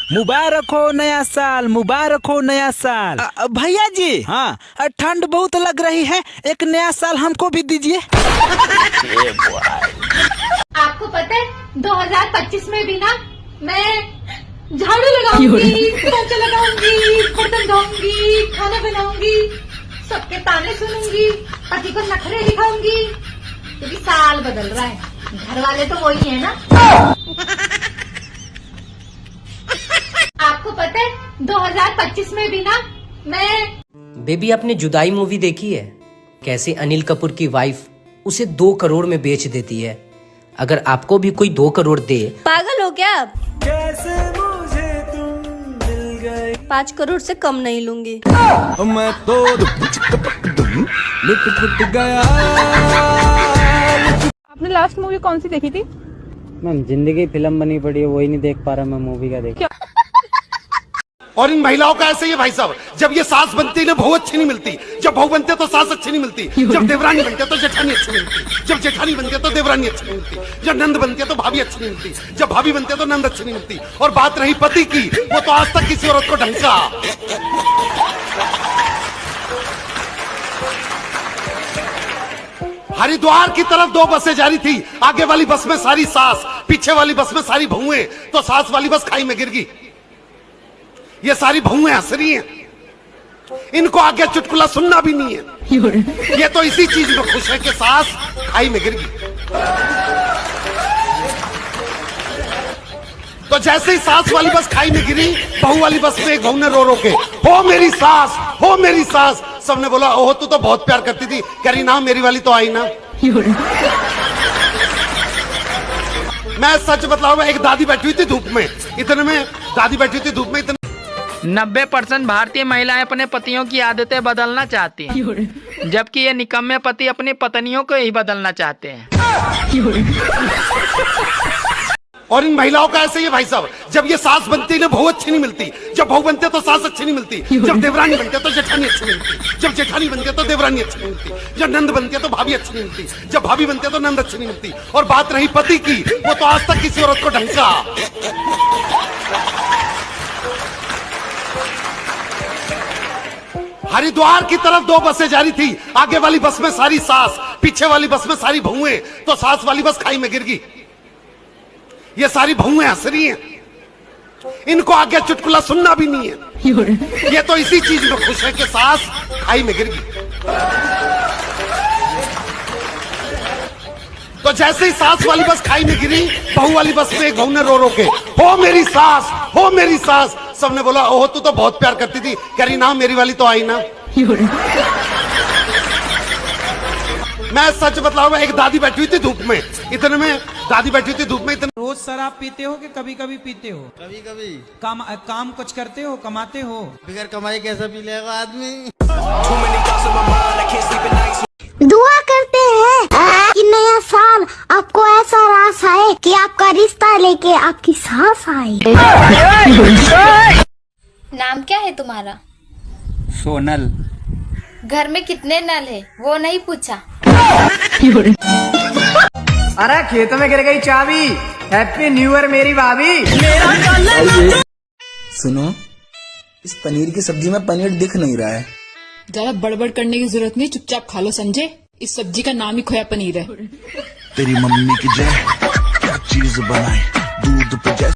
मुबारक हो नया साल, मुबारक हो नया साल। भैया जी, हाँ, ठंड बहुत लग रही है, एक नया साल हमको भी दीजिए। आपको पता है 2025 में भी ना मैं झाड़ू लगाऊंगी, पोछा लगाऊंगी, बर्तन धोऊंगी, खाना बनाऊंगी, सबके ताने सुनूंगी, पति को नखरे दिखाऊंगी, क्योंकि साल बदल रहा है, घर वाले तो वही है ना। आपको पता है 2025 में भी ना मैं। बेबी, आपने जुदाई मूवी देखी है? कैसे अनिल कपूर की वाइफ उसे 2 करोड़ में बेच देती है। अगर आपको भी कोई 2 करोड़ दे। पागल हो क्या आप? कैसे मुझे तुम मिल गए। 5 करोड़ से कम नहीं लूंगी। मैं तो लुट पुट गया। आपने लास्ट मूवी कौन सी देखी थी? मैम, जिंदगी फिल्म बनी पड़ी है, वही नहीं देख पा रहा मैं मूवी का देख। और इन महिलाओं का ऐसे ही भाई साहब, जब ये सास बनती है बहू अच्छी नहीं मिलती, जब बहू बनते तो सास अच्छी नहीं मिलती, जब देवरानी बनते तो जेठानी अच्छी नहीं मिलती, जब जेठानी बनते तो देवरानी अच्छी नहीं मिलती, जब नंद बनते तो भाभी अच्छी नहीं मिलती, जब भाभी बनते तो नंद अच्छी नहीं मिलती। और बात रही पति की, वो तो आज तक किसी औरत को ढंका। हरिद्वार की तरफ 2 बसें जा रही थी, आगे वाली बस में सारी सास, पीछे वाली बस में सारी बहुएं, तो सास वाली बस खाई में गिर गई। ये सारी बहुएं हंस रही हैं, इनको आगे चुटकुला सुनना भी नहीं है। ये तो इसी चीज में खुश है कि सास खाई में गिर गई। तो जैसे ही सास वाली बस खाई में गिरी, बहू वाली बस में एक बहू ने रो रो के, हो मेरी सास, हो मेरी सास। सबने बोला, ओह तू तो बहुत प्यार करती थी। कह रही ना, मेरी वाली तो आई ना। मैं सच बतलाऊं, एक दादी बैठी हुई थी धूप में, इतने में दादी बैठी हुई थी धूप में, इतने 90% भारतीय महिलाएं अपने पतियों की आदतें बदलना चाहती हैं, जबकि ये निकम्मे पति अपनी पत्नियों को ही बदलना चाहते हैं। और इन महिलाओं का ऐसे ही भाई साहब, जब ये सास बनती है बहू अच्छी नहीं मिलती, जब बहू बनते तो सास अच्छी नहीं मिलती, जब देवरानी बनते तो जेठानी अच्छी नहीं मिलती, जब जेठानी बनते तो देवरानी अच्छी नहीं मिलती, जब नंद बनते तो भाभी अच्छी नहीं मिलती, जब भाभी बनते तो नंद अच्छी नहीं मिलती। और बात रही पति की, वो तो आज तक किसी औरत को ढंका। हरिद्वार की तरफ 2 बसें जा रही थी, आगे वाली बस में सारी सास, पीछे वाली बस में सारी बहुएं, तो सास वाली बस खाई में गिर गई। ये सारी बहुएं हंस रही हैं, इनको आगे चुटकुला सुनना भी नहीं है। ये तो इसी चीज में खुश है कि सास खाई में गिर गई। तो जैसे ही सास वाली बस खाई में गिरी, बहू वाली बस में एक बहू ने रो रो के, हो मेरी सास, हो मेरी सास। सबने बोला, ओह तू तो बहुत प्यार करती थी। कह रही ना, मेरी वाली तो आई ना। मैं सच बतलाऊं, एक दादी बैठी हुई थी धूप में, इतने में दादी बैठी हुई थी धूप में, इतने। रोज शराब पीते हो कि कभी कभी पीते हो? कभी कभी। काम कुछ करते हो, कमाते हो? बगैर कमाई कैसे पी लेगा आदमी? दुआ करते हैं कि नया साल आपको ऐसा रास आए कि आपका रिश्ता लेके आपकी सास आए। नाम क्या है तुम्हारा? सोनल। घर में कितने नल है वो नहीं पूछा? अरे खेत में गिर गई चाबी। हैप्पी न्यू ईयर मेरी भाभी। सुनो, इस पनीर की सब्जी में पनीर दिख नहीं रहा है। ज्यादा बड़बड़ करने की जरूरत नहीं, चुपचाप खा लो, समझे? इस सब्जी का नाम ही खोया पनीर है। तेरी मम्मी की जय, क्या चीज बनाए दूध पे।